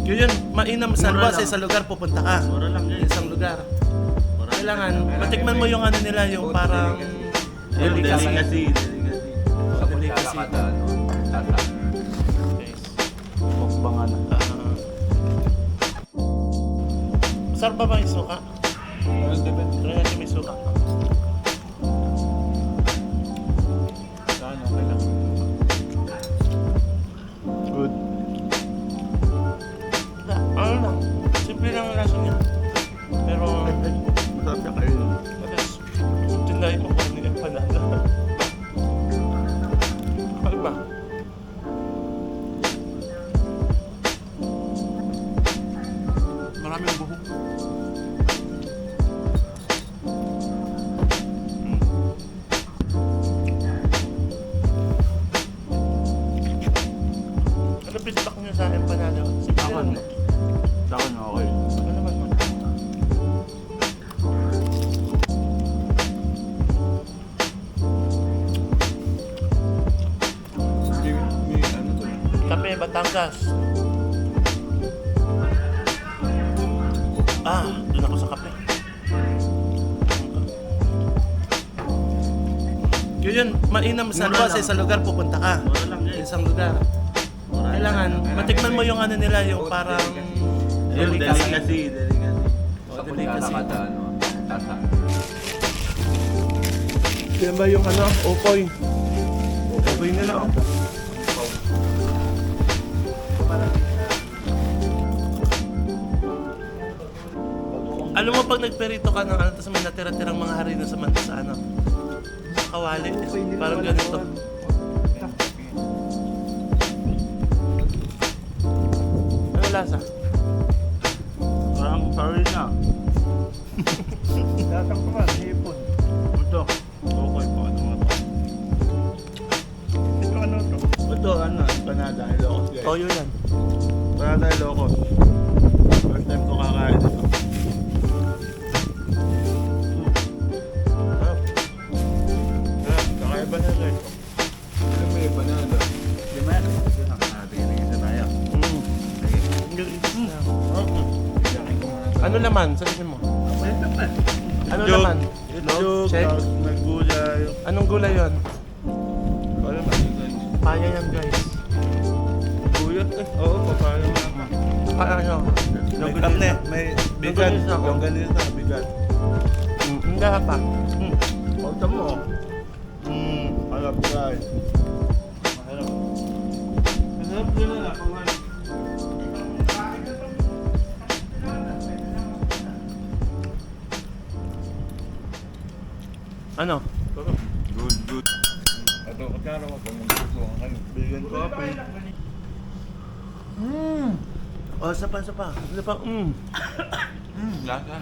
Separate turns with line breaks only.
Yun, mainam sa
Mura
luwas
lang.
sa lugar pupunta ka.
Mura lang guys.
Isang lugar. Kailangan, matikman mo yung ano nila, yung parang
Delicacy.
Sa kutsara kada tata.
Mukbangan.
Masarap ba yung suka?
Depende.
Try natin may suka.
Saan okay lang. Good.
Ano lang, simple lang ang lasa niya. Pero,
Masarap siya kayo.
matas, tindahin mo kung ano yung empanada. Ano ba? Maraming buhok. Ano feedback niyo sa empanada? Simple
Ako,
lang.
Sa akin okay.
Ano naman man?
May ano to.
Kape, Batangas. Doon ako sa kape. Yun, mainam sa
Mura
luwas
lang.
sa lugar pupunta ka.
Mura lang guys.
Isang lugar. Kailangan, matikman mo yung ano nila, yung parang
Delicacy.
Sa kutsara kada tata.
Yan ba yung ano, okoy? Okoy nila, oh. Alam mo pag nagperito ka ng ano, tapos may natira-tirang mga harina sa manta sa ano, sa kawali, parang ganito. Ano lasa?
Parang farina.
Datang ko man, hipon.
Ito. Okay po. Ano mo to?
Ito ano to?
Ito ano, empanada Ilocos guys.
Toyo yan.
Empanada Ilocos. First time ko kakain ito. Kakaiba na guys.
Ano may banana? Di ba yan? Ito na. Tingin-tingin na tayo.
Ano laman? Sabihin mo. Ano
Itlog.
laman?
Itlog,
Check.
tapos may gulay.
Anong gulay yon?
Ano ba guys?
Paya yan, guys.
Guyot eh. Oo, papaya nga.
Ano?
May karne, may bigat.
Longganisa, oh.
Longganisa, bigat.
Hindi pa.
Pauta mo. Harap guys. Maharap. Masarap din na pangan.
Ano?
Good.
Ito kutsara mo kung gusto ang ano.
Bigyan ko pa eh.
Oh, sapa. Ano pa?
Lasa.